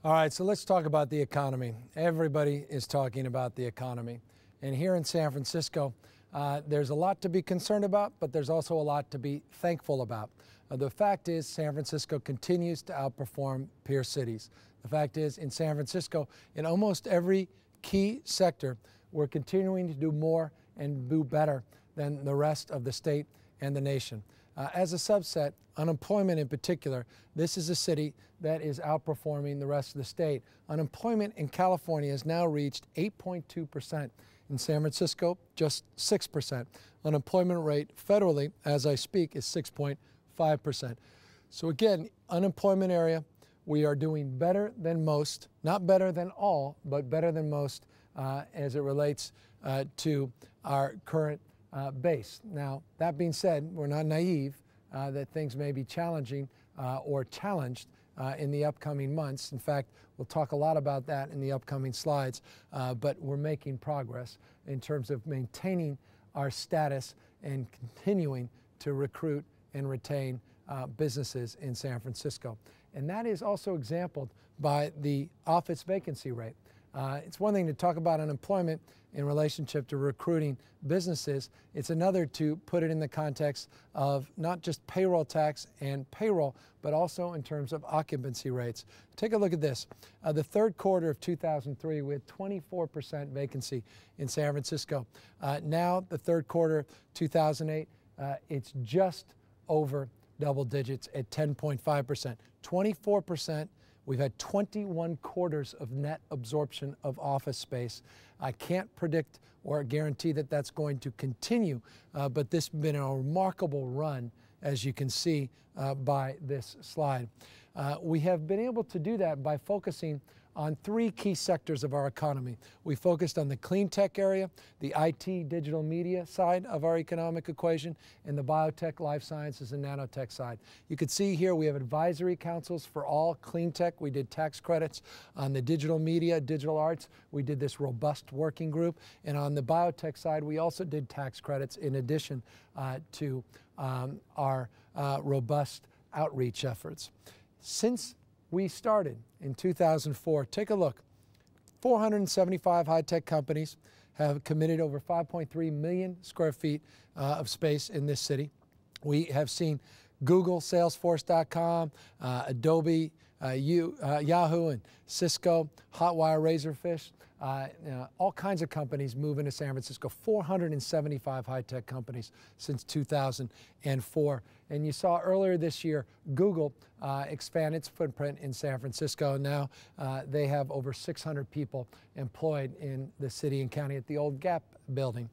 All right, so let's talk about the economy. Everybody is talking about the economy. And here in San Francisco, there's a lot to be concerned about, but there's also a lot to be thankful about. The fact is, San Francisco continues to outperform peer cities. The fact is, in San Francisco, in almost every key sector, we're continuing to do more and do better than the rest of the state and the nation. As a subset, unemployment in particular, this is a city that is outperforming the rest of the state. Unemployment in California has now reached 8.2%. In San Francisco, just 6%. Unemployment rate federally, as I speak, is 6.5%. So again, unemployment area, we are doing better than most, not better than all, but better than most as it relates to our current base. Now, that being said, we're not naive that things may be challenging or challenged in the upcoming months. In fact, we'll talk a lot about that in the upcoming slides, but we're making progress in terms of maintaining our status and continuing to recruit and retain businesses in San Francisco. And that is also exemplified by the office vacancy rate. It's one thing to talk about unemployment in relationship to recruiting businesses. It's another to put it in the context of not just payroll tax and payroll, but also in terms of occupancy rates. Take a look at this. The third quarter of 2003, we had 24% vacancy in San Francisco. Now, the third quarter, 2008, it's just over double digits at 10.5%. 24%. We've had 21 quarters of net absorption of office space. I can't predict or guarantee that that's going to continue, but this has been a remarkable run, as you can see by this slide. We have been able to do that by focusing on three key sectors of our economy. We focused on the clean tech area, the IT digital media side of our economic equation, and the biotech, life sciences, and nanotech side. You can see here we have advisory councils for all clean tech. We did tax credits. On the digital media, digital arts, we did this robust working group. And on the biotech side, we also did tax credits in addition to our robust outreach efforts. Since we started in 2004, take a look. 475 high-tech companies have committed over 5.3 million square feet of space in this city. We have seen Google, Salesforce.com, Adobe, Yahoo, and Cisco, Hotwire, Razorfish, all kinds of companies move into San Francisco. 475 high-tech companies since 2004. And you saw earlier this year, Google expand its footprint in San Francisco. Now they have over 600 people employed in the city and county at the old Gap building.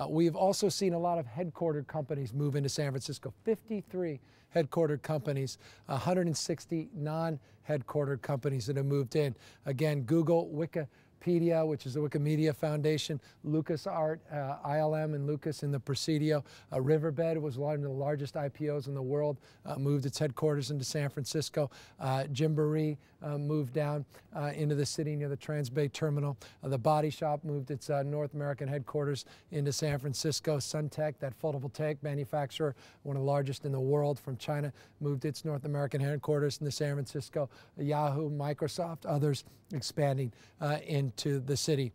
We've also seen a lot of headquartered companies move into San Francisco. 53 headquartered companies, 160 non-headquartered companies that have moved in. Again, Google, Wikipedia, which is the Wikimedia Foundation, LucasArt, ILM and Lucas in the Presidio. Riverbed was one of the largest IPOs in the world, moved its headquarters into San Francisco. Gymboree moved down into the city near the Transbay Terminal. The Body Shop moved its North American headquarters into San Francisco. Suntech, that photovoltaic manufacturer, one of the largest in the world from China, moved its North American headquarters into San Francisco. Yahoo, Microsoft, others expanding into the city.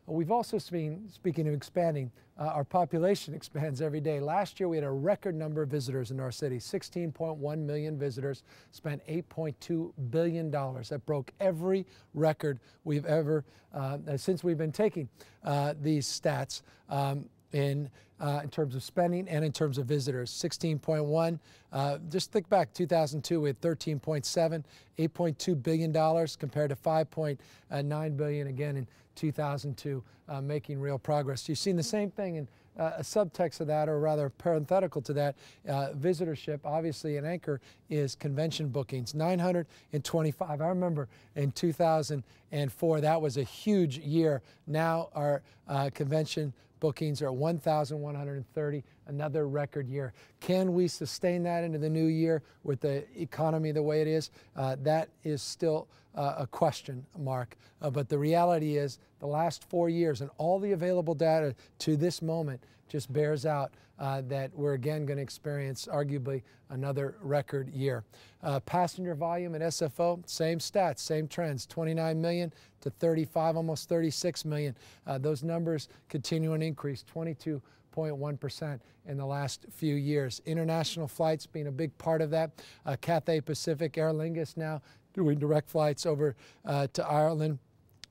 We've also seen, speaking of expanding, our population expands every day. Last year we had a record number of visitors in our city, 16.1 million visitors, spent $8.2 billion. That broke every record we've ever, since we've been taking these stats in terms of spending and in terms of visitors. 16.1, just think back, 2002 we had 13.7, $8.2 billion compared to 5.9 billion again in 2002, making real progress. You've seen the same thing in a subtext of that, or rather parenthetical to that, visitorship. Obviously an anchor is convention bookings, 925. I remember in 2004, that was a huge year. Now our convention bookings are 1,130, another record year. Can we sustain that into the new year with the economy the way it is? That is still a question mark. But the reality is the last 4 years and all the available data to this moment just bears out that we're again going to experience arguably another record year. Passenger volume at SFO, same stats, same trends, 29 million to 35, almost 36 million. Those numbers continue to increase, 22.1% in the last few years. International flights being a big part of that. Cathay Pacific, Aer Lingus now doing direct flights over to Ireland.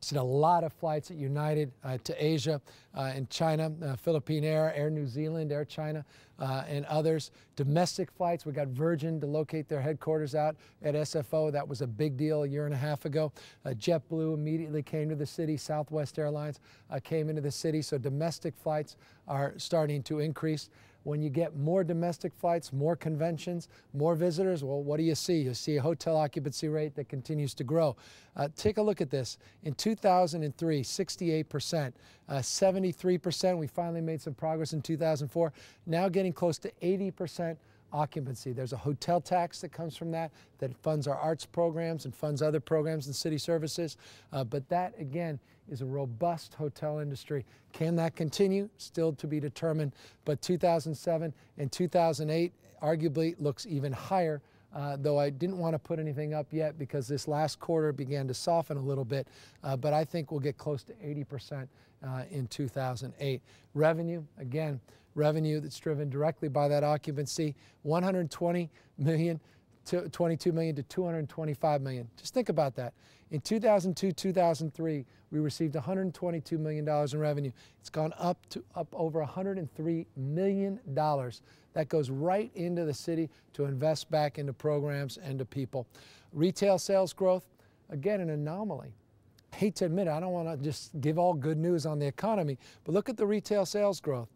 Seen a lot of flights at United to Asia and China, Philippine Air, Air New Zealand, Air China, and others. Domestic flights, we got Virgin to locate their headquarters out at SFO. That was a big deal a year and a half ago. JetBlue immediately came to the city. Southwest Airlines came into the city. So domestic flights are starting to increase. When you get more domestic flights, more conventions, more visitors, well, what do you see? You see a hotel occupancy rate that continues to grow. Take a look at this. In 2003, 68%, 73%. We finally made some progress in 2004. Now getting close to 80% occupancy. There's a hotel tax that comes from that funds our arts programs and funds other programs and city services. But that, again, is a robust hotel industry. Can that continue? Still to be determined. But 2007 and 2008 arguably looks even higher, though I didn't want to put anything up yet because this last quarter began to soften a little bit. But I think we'll get close to 80% in 2008. Revenue, again, revenue that's driven directly by that occupancy, 120 million to 22 million to 225 million. Just think about that. In 2002, 2003, we received $122 million in revenue. It's gone up over $103 million. That goes right into the city to invest back into programs and to people. Retail sales growth, again, an anomaly. I hate to admit it, I don't want to just give all good news on the economy, but look at the retail sales growth.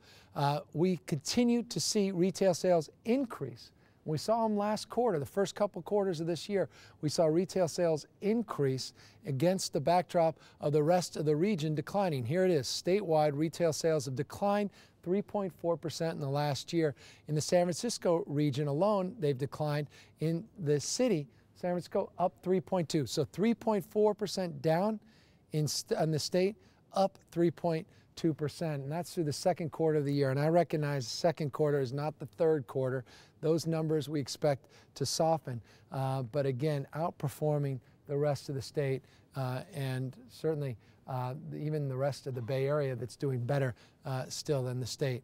We continue to see retail sales increase. We saw them last quarter, the first couple quarters of this year. We saw retail sales increase against the backdrop of the rest of the region declining. Here it is, statewide retail sales have declined 3.4% in the last year. In the San Francisco region alone, they've declined. In the city, San Francisco up 3.2%. So 3.4% down in the state, up 3.2%. And that's through the second quarter of the year. And I recognize the second quarter is not the third quarter. Those numbers we expect to soften. But again, outperforming the rest of the state and certainly even the rest of the Bay Area that's doing better still than the state.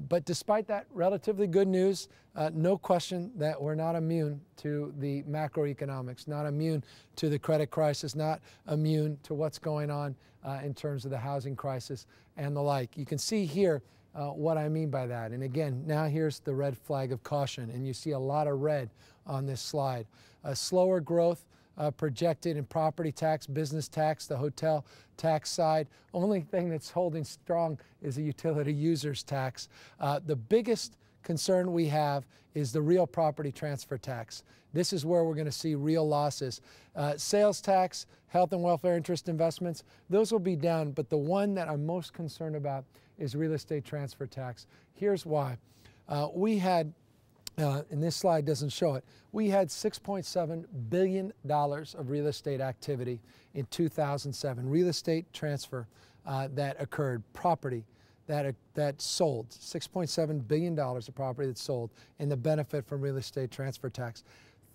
But despite that relatively good news, no question that we're not immune to the macroeconomics, not immune to the credit crisis, not immune to what's going on in terms of the housing crisis and the like. You can see here what I mean by that. And again, now here's the red flag of caution, and you see a lot of red on this slide. Slower growth projected in property tax, business tax, the hotel tax side. Only thing that's holding strong is the utility users tax. The biggest concern we have is the real property transfer tax. This is where we're going to see real losses. Sales tax, health and welfare interest investments, those will be down, but the one that I'm most concerned about is real estate transfer tax. Here's why. We had, and this slide doesn't show it, we had $6.7 billion of real estate activity in 2007, real estate transfer that occurred, property that sold, $6.7 billion of property that sold, and the benefit from real estate transfer tax.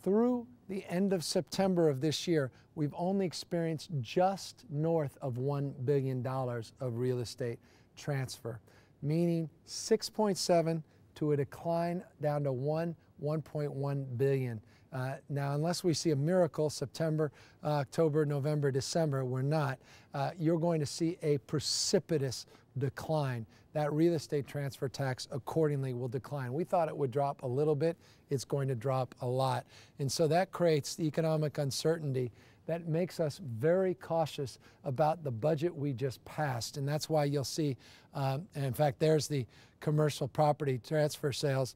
Through the end of September of this year, we've only experienced just north of $1 billion of real estate transfer, meaning 6.7 to a decline down to 1.1 billion. Now, unless we see a miracle, September, October, November, December, we're not, you're going to see a precipitous decline. That real estate transfer tax accordingly will decline. We thought it would drop a little bit. It's going to drop a lot. And so that creates the economic uncertainty that makes us very cautious about the budget we just passed. And that's why you'll see, and in fact, there's the commercial property transfer sales.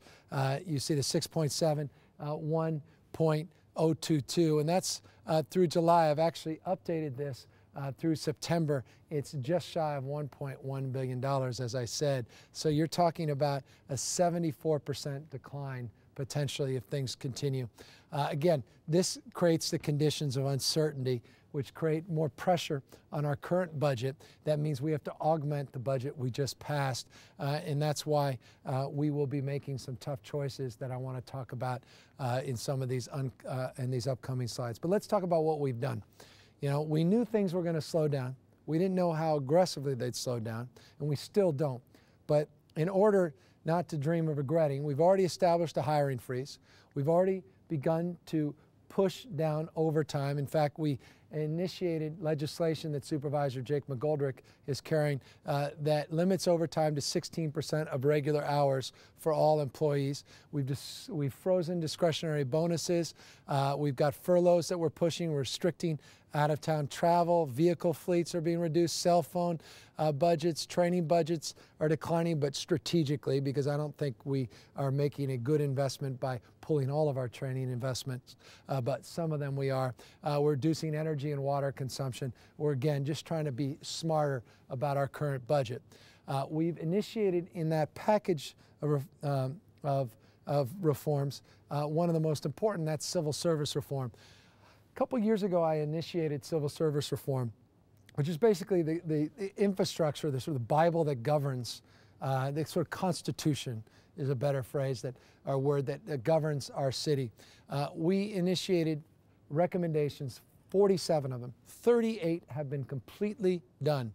You see the 6.7, 1.022, and that's through July. I've actually updated this through September. It's just shy of $1.1 billion, as I said. So you're talking about a 74% decline potentially if things continue. Again, this creates the conditions of uncertainty which create more pressure on our current budget. That means we have to augment the budget we just passed, and that's why we will be making some tough choices that I want to talk about in some of these in these upcoming slides. But let's talk about what we've done. You know, we knew things were going to slow down. We didn't know how aggressively they'd slow down, and we still don't. But in order not to dream of regretting, we've already established a hiring freeze. We've already begun to push down overtime. In fact, we initiated legislation that Supervisor Jake McGoldrick is carrying that limits overtime to 16% of regular hours for all employees. We've frozen discretionary bonuses. We've got furloughs that we're pushing. We're restricting out-of-town travel. Vehicle fleets are being reduced. Cell phone budgets, training budgets are declining, but strategically, because I don't think we are making a good investment by pulling all of our training investments, but some of them we are. We're reducing energy and water consumption. We're, again, just trying to be smarter about our current budget. We've initiated in that package of reforms, one of the most important, that's civil service reform. A couple years ago, I initiated civil service reform, which is basically the infrastructure, the sort of Bible that governs, the sort of constitution is a better phrase, or word that governs our city. We initiated recommendations, 47 of them. 38 have been completely done.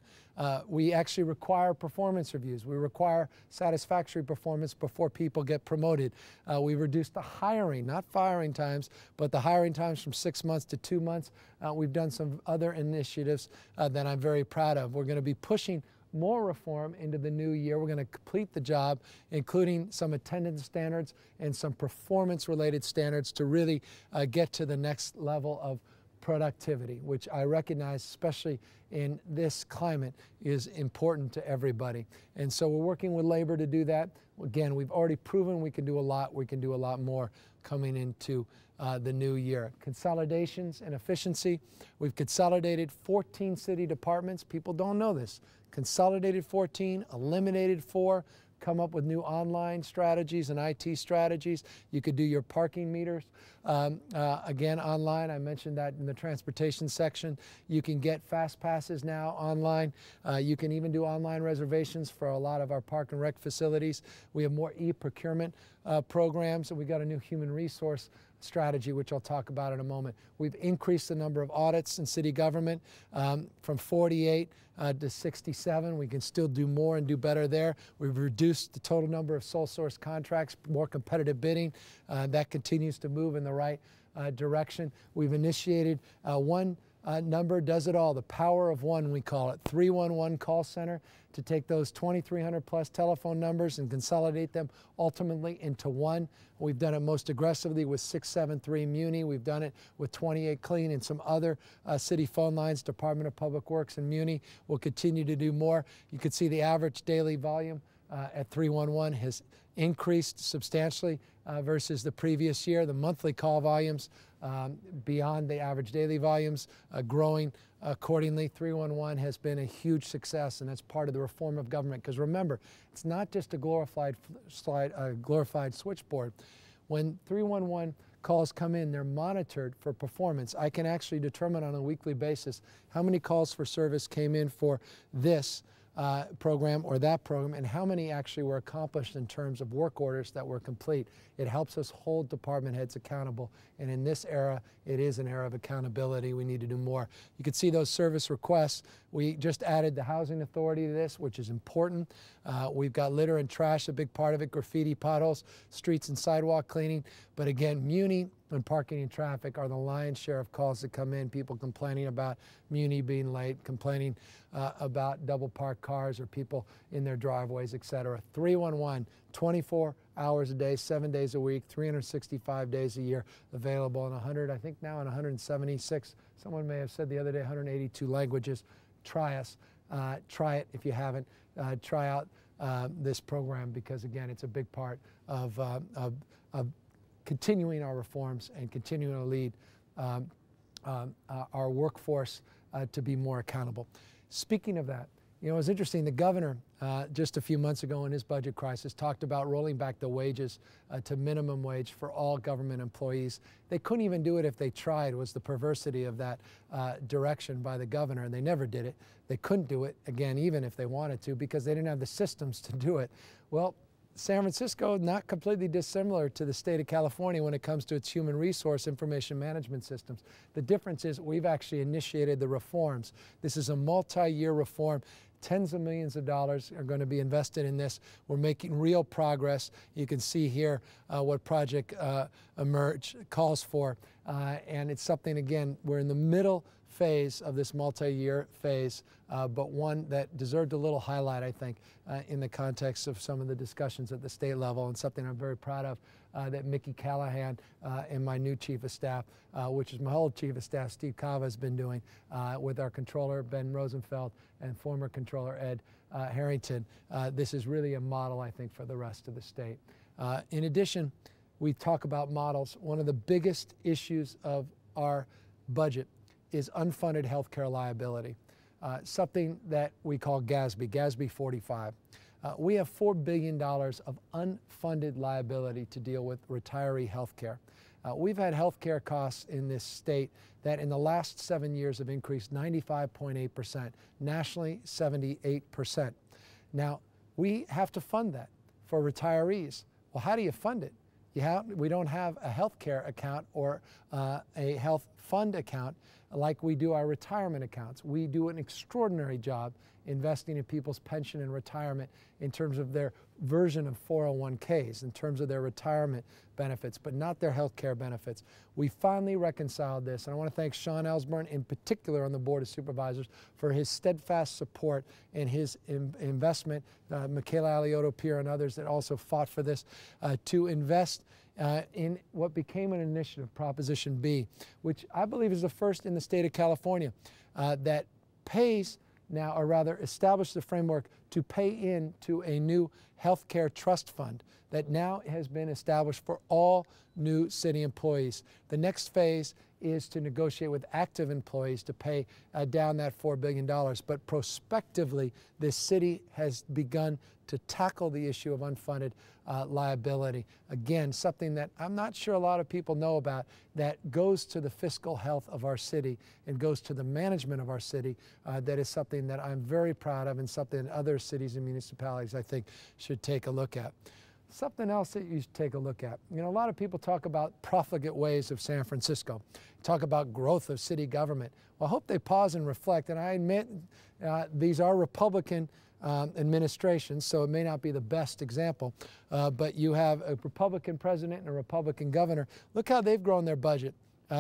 We actually require performance reviews. We require satisfactory performance before people get promoted. We reduced the hiring, not firing times, but the hiring times from 6 months to 2 months. We've done some other initiatives that I'm very proud of. We're going to be pushing more reform into the new year. We're going to complete the job, including some attendance standards and some performance-related standards to really get to the next level of productivity, which I recognize, especially in this climate, is important to everybody. And so we're working with labor to do that. Again, we've already proven we can do a lot. We can do a lot more coming into the new year. Consolidations and efficiency. We've consolidated 14 city departments. People don't know this. Consolidated 14, eliminated 4, come up with new online strategies and IT strategies. You could do your parking meters, again, online. I mentioned that in the transportation section. You can get fast passes now online. You can even do online reservations for a lot of our park and rec facilities. We have more e-procurement programs, and we've got a new human resource strategy, which I'll talk about in a moment. We've increased the number of audits in city government from 48 to 67. We can still do more and do better there. We've reduced the total number of sole source contracts, more competitive bidding. That continues to move in the right direction. We've initiated one number does it all, the power of one, we call it, 311 call center, to take those 2,300 plus telephone numbers and consolidate them ultimately into one. We've done it most aggressively with 673 Muni. We've done it with 28 Clean and some other city phone lines, Department of Public Works and Muni. We'll continue to do more. You can see the average daily volume at 311 has increased substantially versus the previous year. The monthly call volumes beyond the average daily volumes growing accordingly. 311 has been a huge success, and that's part of the reform of government. Because remember, it's not just a glorified switchboard. When 311 calls come in, they're monitored for performance. I can actually determine on a weekly basis how many calls for service came in for this program or that program, and how many actually were accomplished in terms of work orders that were complete. It helps us hold department heads accountable, and in this era, it is an era of accountability. We need to do more. You can see those service requests. We just added the housing authority to this, which is important. We've got litter and trash, a big part of it, graffiti, potholes, streets and sidewalk cleaning. But again, Muni and parking and traffic are the lion's share of calls that come in, people complaining about Muni being late, complaining about double parked cars or people in their driveways, et cetera. 311, 24 hours a day, 7 days a week, 365 days a year, available in 100, I think now in 176, someone may have said the other day, 182 languages. Try us. Try it if you haven't. Try out this program, because again, it's a big part of continuing our reforms and continuing to lead our workforce to be more accountable. Speaking of that, You know, it was interesting, the governor just a few months ago in his budget crisis talked about rolling back the wages to minimum wage for all government employees. They couldn't even do it if they tried, was the perversity of that direction by the governor, and they never did it. They couldn't do it, again, even if they wanted to, because they didn't have the systems to do it. Well, San Francisco, not completely dissimilar to the state of California when it comes to its human resource information management systems. The difference is we've actually initiated the reforms. This is a multi-year reform. Tens of millions of dollars are going to be invested in this. We're making real progress. You can see here what Project Emerge calls for. And it's something, again, we're in the middle phase of this multi-year phase, but one that deserved a little highlight, I think, in the context of some of the discussions at the state level, and something I'm very proud of that Mickey Callahan and my new Chief of Staff, which is my old Chief of Staff, Steve Cava, has been doing with our Controller, Ben Rosenfeld, and former Controller, Ed Harrington. This is really a model, I think, for the rest of the state. In addition, we talk about models. One of the biggest issues of our budget is unfunded healthcare liability, something that we call GASB 45. We have $4 billion of unfunded liability to deal with retiree healthcare. We've had healthcare costs in this state that in the last 7 years have increased 95.8%, nationally 78%. Now, we have to fund that for retirees. Well, how do you fund it? We don't have a healthcare account or a health fund account like we do our retirement accounts. We do an extraordinary job investing in people's pension and retirement in terms of their version of 401ks, in terms of their retirement benefits, but not their health care benefits. We finally reconciled this, and I want to thank Sean Ellsburn in particular on the Board of Supervisors for his steadfast support and his investment, Michaela Alioto-Pierre and others that also fought for this, to invest in what became an initiative, Proposition B, which I believe is the first in the state of California that pays now, or rather established the framework to pay into a new healthcare trust fund that now has been established for all new city employees. The next phase is to negotiate with active employees to pay down that $4 billion. But prospectively, this city has begun to tackle the issue of unfunded liability. Again, something that I'm not sure a lot of people know about that goes to the fiscal health of our city and goes to the management of our city. That is something that I'm very proud of and something that other cities and municipalities, I think, should take a look at. Something else that you should take a look at. You know, a lot of people talk about profligate ways of San Francisco, talk about growth of city government. Well, I hope they pause and reflect, and I admit these are Republican administrations, so it may not be the best example, but you have a Republican president and a Republican governor. Look how they've grown their budget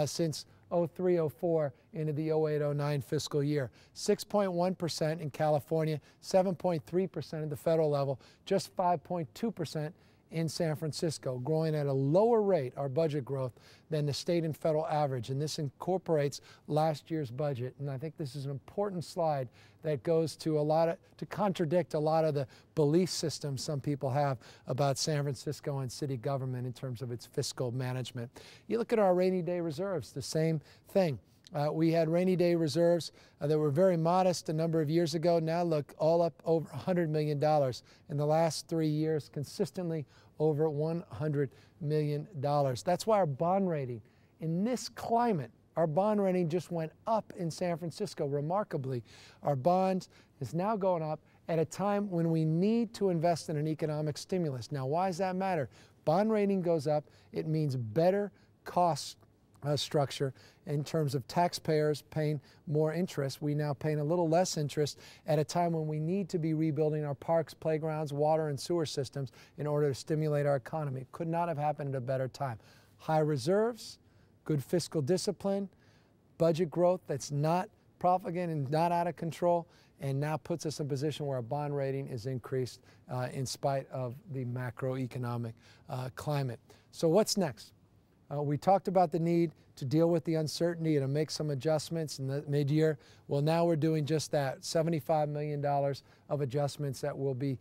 since 03-04 into the 08-09 fiscal year. 6.1% in California, 7.3% at the federal level, just 5.2% in San Francisco, growing at a lower rate, our budget growth, than the state and federal average. And this incorporates last year's budget. And I think this is an important slide that goes to contradict a lot of the belief systems some people have about San Francisco and city government in terms of its fiscal management. You look at our rainy day reserves, the same thing. We had rainy day reserves that were very modest a number of years ago. Now look, all up over $100 million. In the last 3 years, consistently over $100 million. That's why our bond rating, in this climate, our bond rating just went up in San Francisco remarkably. Our bonds is now going up at a time when we need to invest in an economic stimulus. Now, why does that matter? Bond rating goes up. It means better cost structure in terms of taxpayers paying more interest. We now paying a little less interest at a time when we need to be rebuilding our parks, playgrounds, water and sewer systems in order to stimulate our economy. Could not have happened at a better time. High reserves, good fiscal discipline, budget growth that's not profligate and not out of control, and now puts us in a position where our bond rating is increased in spite of the macroeconomic climate. So what's next? We talked about the need to deal with the uncertainty and to make some adjustments in the mid-year. Well, now we're doing just that, $75 million of adjustments that we'll be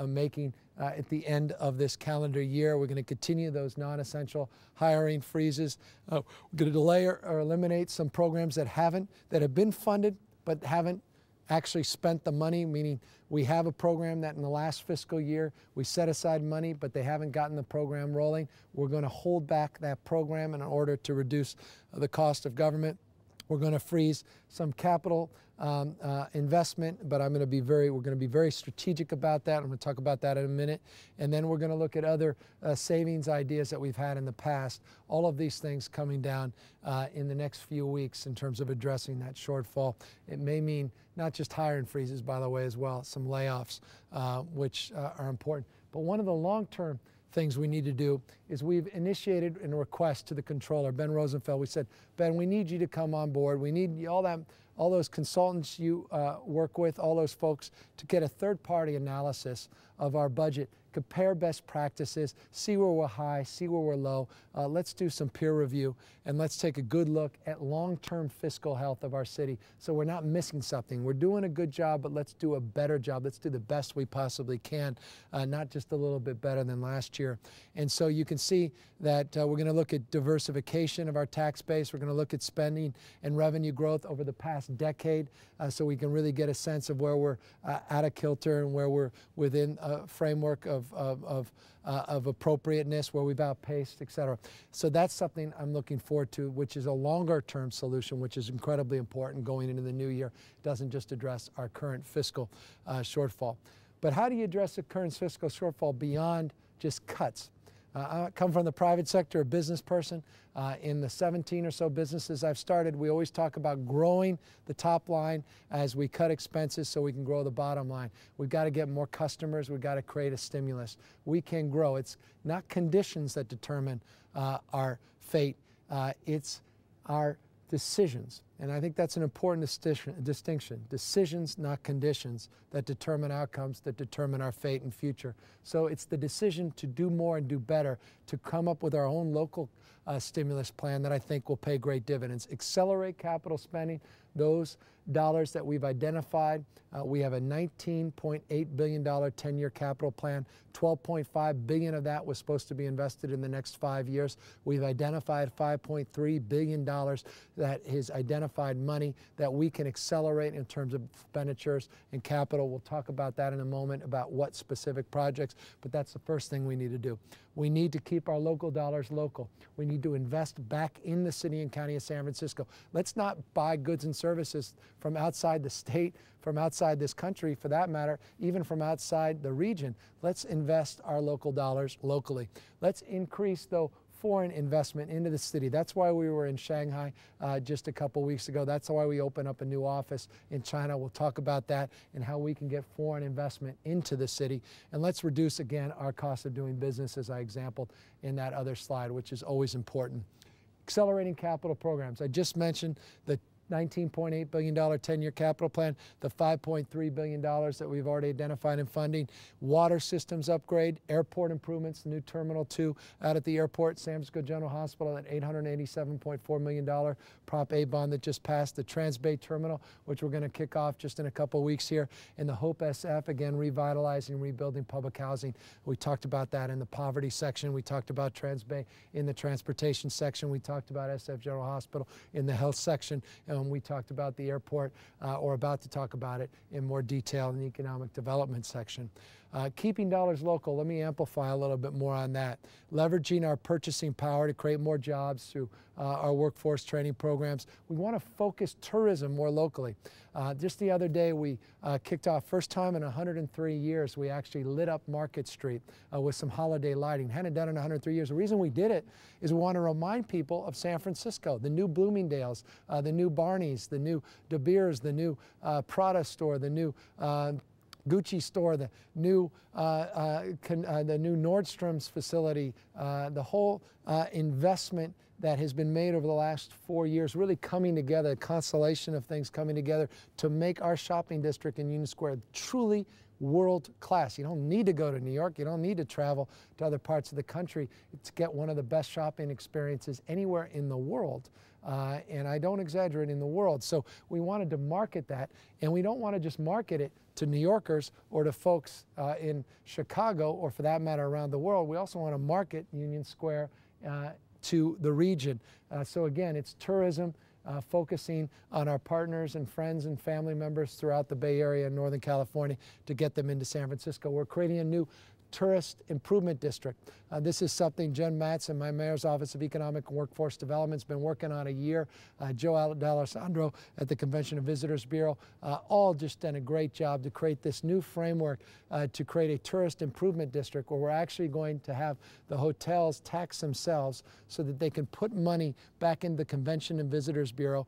making at the end of this calendar year. We're going to continue those non-essential hiring freezes. We're going to delay or eliminate some programs that have been funded but haven't actually spent the money, meaning we have a program that in the last fiscal year we set aside money, but they haven't gotten the program rolling. We're going to hold back that program in order to reduce the cost of government. We're going to freeze some capital investment, but we're going to be very strategic about that. I'm going to talk about that in a minute. And then we're going to look at other savings ideas that we've had in the past. All of these things coming down in the next few weeks in terms of addressing that shortfall. It may mean not just hiring freezes, by the way, as well, some layoffs, which are important. But one of the long-term things we need to do is we've initiated a request to the controller, Ben Rosenfeld. We said, Ben, we need you to come on board. We need all those consultants you work with, all those folks, to get a third-party analysis of our budget, compare best practices, see where we're high, see where we're low. Let's do some peer review, and let's take a good look at long-term fiscal health of our city so we're not missing something. We're doing a good job, but let's do a better job. Let's do the best we possibly can, not just a little bit better than last year. And so you can see that we're going to look at diversification of our tax base. We're going to look at spending and revenue growth over the past decade so we can really get a sense of where we're out of kilter and where we're within a framework of appropriateness, where we've outpaced, et cetera. So that's something I'm looking forward to, which is a longer-term solution, which is incredibly important going into the new year. It doesn't just address our current fiscal shortfall. But how do you address the current fiscal shortfall beyond just cuts? I come from the private sector, a business person. In the 17 or so businesses I've started, we always talk about growing the top line as we cut expenses so we can grow the bottom line. We've got to get more customers. We've got to create a stimulus. We can grow. It's not conditions that determine our fate. It's our decisions. And I think that's an important distinction. Decisions, not conditions, that determine outcomes, that determine our fate and future. So it's the decision to do more and do better, to come up with our own local stimulus plan that I think will pay great dividends. Accelerate capital spending, those dollars that we've identified. We have a $19.8 billion 10-year capital plan. $12.5 billion of that was supposed to be invested in the next 5 years. We've identified $5.3 billion that is identified money that we can accelerate in terms of expenditures and capital. We'll talk about that in a moment, about what specific projects, but that's the first thing we need to do. We need to keep our local dollars local. We need to invest back in the city and county of San Francisco. Let's not buy goods and services from outside the state, from outside this country, for that matter, even from outside the region. Let's invest our local dollars locally. Let's increase, though, foreign investment into the city. That's why we were in Shanghai just a couple weeks ago. That's why we opened up a new office in China. We'll talk about that and how we can get foreign investment into the city. And let's reduce, again, our cost of doing business, as I exampled in that other slide, which is always important. Accelerating capital programs. I just mentioned the $19.8 billion 10-year capital plan, the $5.3 billion that we've already identified in funding, water systems upgrade, airport improvements, new Terminal 2 out at the airport, San Francisco General Hospital, that $887.4 million Prop A bond that just passed, the Transbay Terminal, which we're going to kick off just in a couple of weeks here, and the HOPE SF, again, revitalizing, rebuilding public housing. We talked about that in the poverty section. We talked about Transbay in the transportation section. We talked about SF General Hospital in the health section. And we talked about the airport, or about to talk about it in more detail in the economic development section. Keeping dollars local, let me amplify a little bit more on that. Leveraging our purchasing power to create more jobs through our workforce training programs. We want to focus tourism more locally. Just the other day we kicked off, first time in 103 years, we actually lit up Market Street with some holiday lighting. Hadn't done it in 103 years. The reason we did it is we want to remind people of San Francisco, the new Bloomingdale's, the new Barney's, the new De Beers, the new Prada store, the new Gucci store, the new Nordstrom's facility, the whole investment that has been made over the last 4 years, really coming together, a constellation of things coming together to make our shopping district in Union Square truly world class. You don't need to go to New York. You don't need to travel to other parts of the country to get one of the best shopping experiences anywhere in the world. And I don't exaggerate, in the world. So we wanted to market that, and we don't want to just market it to New Yorkers or to folks in Chicago, or for that matter around the world. We also want to market Union Square to the region. So again, it's tourism, focusing on our partners and friends and family members throughout the Bay Area and Northern California to get them into San Francisco. We're creating a new tourist improvement district. This is something Jen Matz and my Mayor's Office of Economic and Workforce Development has been working on a year. Joe D'Alessandro at the Convention and Visitors Bureau, all just done a great job to create this new framework to create a tourist improvement district where we're actually going to have the hotels tax themselves so that they can put money back in the Convention and Visitors Bureau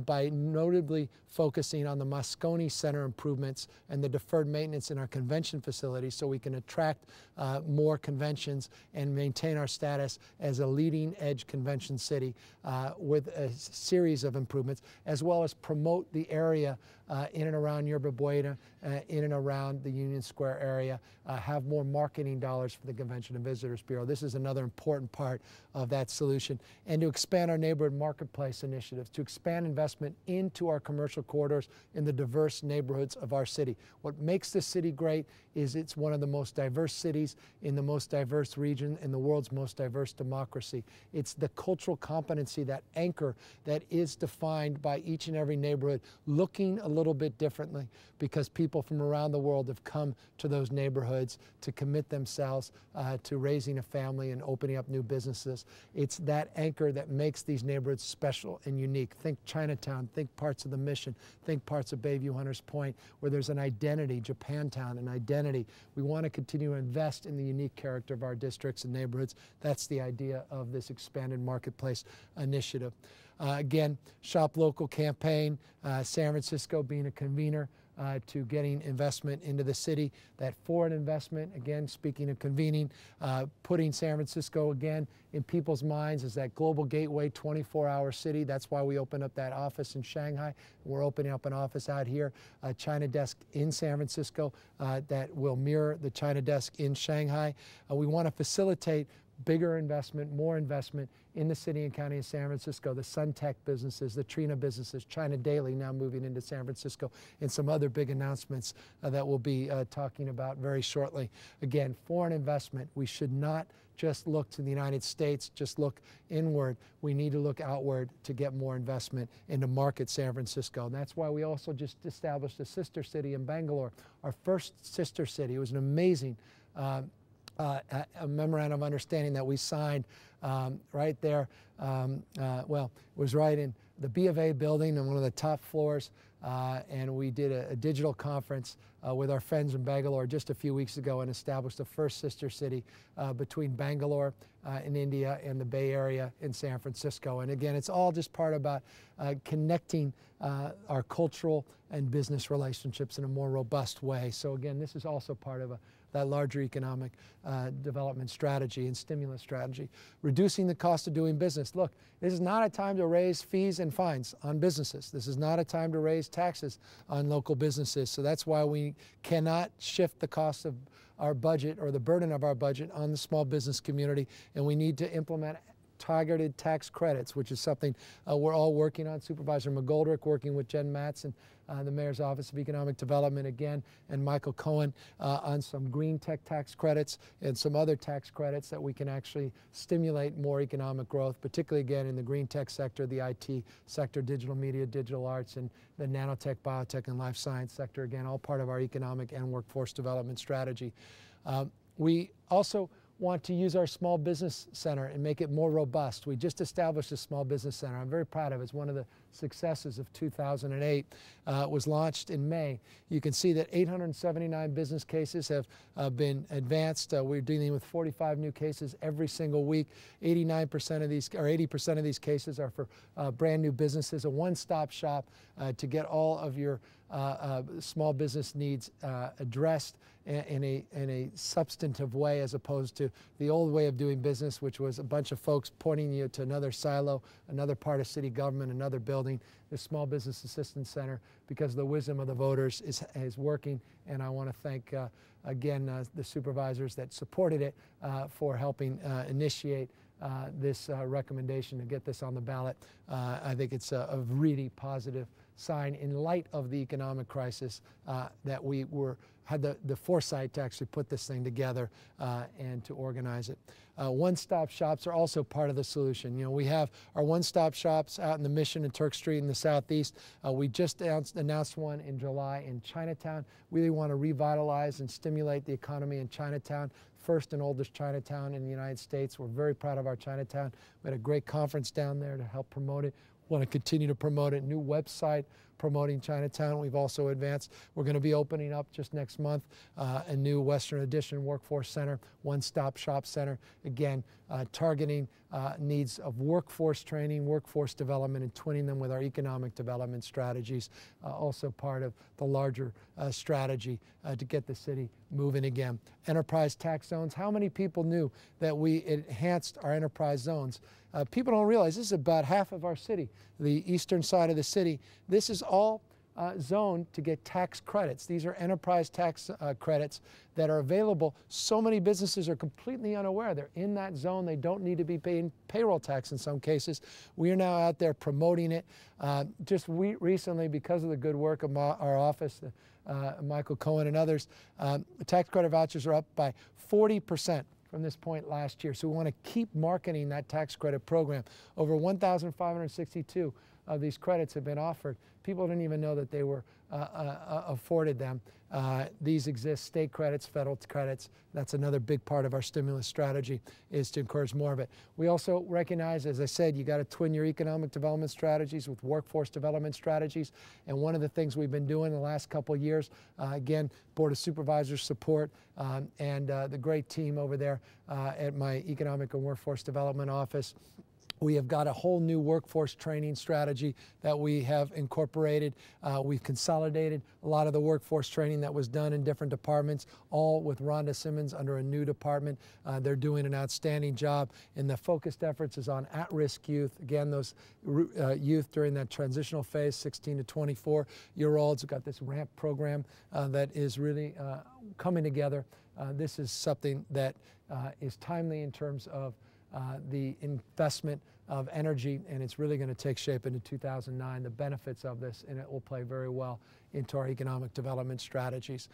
by notably focusing on the Moscone Center improvements and the deferred maintenance in our convention facilities so we can attract more conventions and maintain our status as a leading edge convention city with a series of improvements, as well as promote the area in and around Yerba Buena, in and around the Union Square area, have more marketing dollars for the Convention and Visitors Bureau. This is another important part of that solution. And to expand our neighborhood marketplace initiatives, to expand investment into our commercial corridors in the diverse neighborhoods of our city. What makes this city great is it's one of the most diverse cities in the most diverse region in the world's most diverse democracy. It's the cultural competency, that anchor that is defined by each and every neighborhood looking a little bit differently because people from around the world have come to those neighborhoods to commit themselves to raising a family and opening up new businesses. It's that anchor that makes these neighborhoods special and unique. Think Chinatown, think parts of the Mission, think parts of Bayview Hunters Point where there's an identity, Japantown, an identity. We want to continue to invest in the unique character of our districts and neighborhoods. That's the idea of this expanded marketplace initiative. Again, Shop Local campaign, San Francisco being a convener to getting investment into the city. That foreign investment, again, speaking of convening, putting San Francisco again in people's minds as that global gateway 24-hour city. That's why we opened up that office in Shanghai. We're opening up an office out here, a China desk in San Francisco that will mirror the China desk in Shanghai. We want to facilitate bigger investment, more investment in the city and county of San Francisco, the Suntech businesses, the Trina businesses, China Daily now moving into San Francisco, and some other big announcements that we'll be talking about very shortly. Again, foreign investment, we should not just look to the United States, just look inward. We need to look outward to get more investment into market San Francisco. And that's why we also just established a sister city in Bangalore, our first sister city. It was an amazing a memorandum of understanding that we signed right there. Well, it was right in the B of A building on one of the top floors, and we did a digital conference with our friends in Bangalore just a few weeks ago and established the first sister city between Bangalore in India and the Bay Area in San Francisco. And again, it's all just part about connecting our cultural and business relationships in a more robust way. So again, this is also part of that larger economic development strategy and stimulus strategy. Reducing the cost of doing business. Look, this is not a time to raise fees and fines on businesses. This is not a time to raise taxes on local businesses. So that's why we cannot shift the cost of our budget or the burden of our budget on the small business community, and we need to implement targeted tax credits, which is something we're all working on. Supervisor McGoldrick working with Jen Matz and the Mayor's Office of Economic Development again, and Michael Cohen on some green tech tax credits and some other tax credits that we can actually stimulate more economic growth, particularly again in the green tech sector, the IT sector, digital media, digital arts, and the nanotech, biotech, and life science sector, again, all part of our economic and workforce development strategy. We also want to use our small business center and make it more robust. We just established a small business center. I'm very proud of it. It's one of the successes of 2008. It was launched in May. You can see that 879 business cases have been advanced. We're dealing with 45 new cases every single week. 89% of these, or 80% of these cases are for brand new businesses. A one-stop shop to get all of your small business needs addressed in a substantive way, as opposed to the old way of doing business, which was a bunch of folks pointing you to another silo, another part of city government, another building. The Small Business Assistance Center, because the wisdom of the voters is working, and I want to thank again the supervisors that supported it for helping initiate this recommendation to get this on the ballot. I think it's a really positive sign in light of the economic crisis that we had the foresight to actually put this thing together and to organize it. One-stop shops are also part of the solution. You know, we have our one-stop shops out in the Mission and Turk Street in the southeast. We just announced one in July in Chinatown. We really want to revitalize and stimulate the economy in Chinatown, first and oldest Chinatown in the United States. We're very proud of our Chinatown. We had a great conference down there to help promote it. Want to continue to promote it. New website promoting Chinatown. We've also advanced. We're going to be opening up just next month a new Western Addition Workforce Center, One-Stop Shop Center. Again, targeting needs of workforce training, workforce development, and twinning them with our economic development strategies. Also part of the larger strategy to get the city moving again. Enterprise tax zones. How many people knew that we enhanced our enterprise zones? People don't realize this is about half of our city, the eastern side of the city. This is all zoned to get tax credits. These are enterprise tax credits that are available. So many businesses are completely unaware. They're in that zone. They don't need to be paying payroll tax in some cases. We are now out there promoting it. Just recently, because of the good work of our office, Michael Cohen and others, tax credit vouchers are up by 40% from this point last year. So we want to keep marketing that tax credit program. Over 1,562 of these credits have been offered. People didn't even know that they were afforded them. These exist, state credits, federal credits. That's another big part of our stimulus strategy, is to encourage more of it. We also recognize, as I said, you got to twin your economic development strategies with workforce development strategies. And one of the things we've been doing the last couple of years, again, Board of Supervisors support and the great team over there at my Economic and Workforce Development Office. We have got a whole new workforce training strategy that we have incorporated. We've consolidated a lot of the workforce training that was done in different departments, all with Rhonda Simmons under a new department. They're doing an outstanding job, and the focused efforts is on at-risk youth. Again, those youth during that transitional phase, 16 to 24-year-olds. We've got this RAMP program that is really coming together. This is something that is timely in terms of the investment of energy, and it's really going to take shape into 2009, the benefits of this, and it will play very well into our economic development strategies.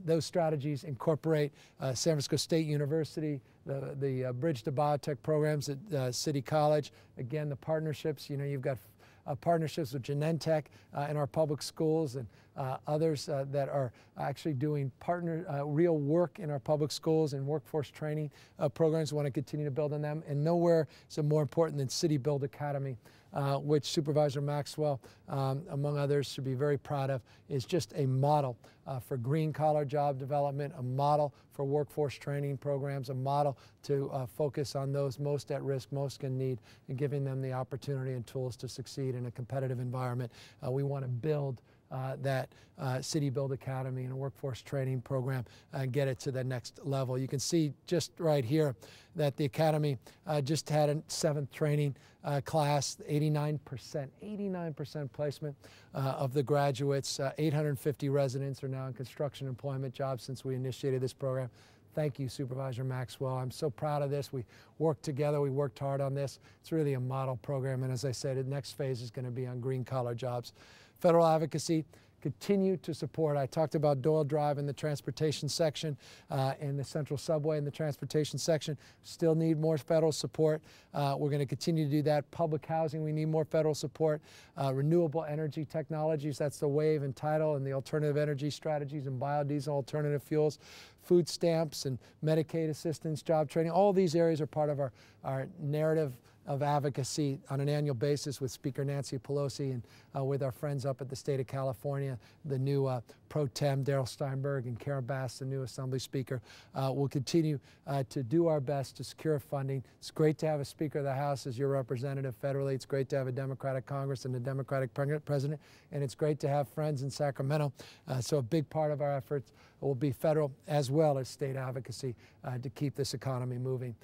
Those strategies incorporate San Francisco State University, the Bridge to Biotech programs at City College. Again, the partnerships, you know, you've got partnerships with Genentech in our public schools and others that are actually doing real work in our public schools and workforce training programs. We want to continue to build on them. And nowhere is it more important than City Build Academy, which Supervisor Maxwell, among others, should be very proud of, is just a model for green-collar job development, a model for workforce training programs, a model to focus on those most at risk, most in need, and giving them the opportunity and tools to succeed in a competitive environment. We want to build that City Build Academy and a workforce training program and get it to the next level. You can see just right here that the Academy just had a 7th training class, 89% placement of the graduates. 850 residents are now in construction employment jobs since we initiated this program. Thank you, Supervisor Maxwell. I'm so proud of this. We worked together. We worked hard on this. It's really a model program. And as I said, the next phase is going to be on green-collar jobs. Federal advocacy, continue to support. I talked about Doyle Drive in the transportation section and the Central Subway in the transportation section. Still need more federal support. We're going to continue to do that. Public housing, we need more federal support. Renewable energy technologies, that's the WAVE and tidal and the alternative energy strategies and biodiesel alternative fuels. Food stamps and Medicaid assistance, job training. All these areas are part of our narrative of advocacy on an annual basis with Speaker Nancy Pelosi and with our friends up at the state of California, the new Pro Tem Darrell Steinberg and Karen Bass, the new Assembly Speaker. We'll continue to do our best to secure funding. It's great to have a Speaker of the House as your representative federally. It's great to have a Democratic Congress and a Democratic President, and it's great to have friends in Sacramento. So a big part of our efforts will be federal as well as state advocacy to keep this economy moving.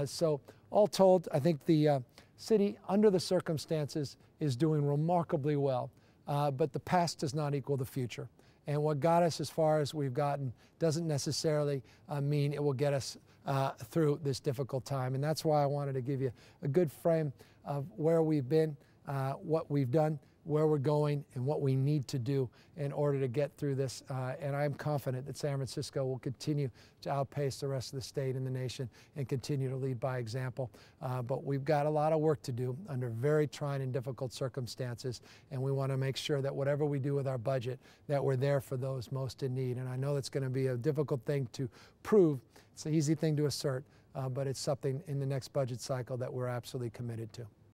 So all told, I think the city, under the circumstances, is doing remarkably well, but the past does not equal the future. And what got us as far as we've gotten doesn't necessarily mean it will get us through this difficult time. And that's why I wanted to give you a good frame of where we've been what we've done, where we're going, and what we need to do in order to get through this. And I'm confident that San Francisco will continue to outpace the rest of the state and the nation and continue to lead by example. But we've got a lot of work to do under very trying and difficult circumstances, and we want to make sure that whatever we do with our budget, that we're there for those most in need. And I know that's going to be a difficult thing to prove. It's an easy thing to assert, but it's something in the next budget cycle that we're absolutely committed to.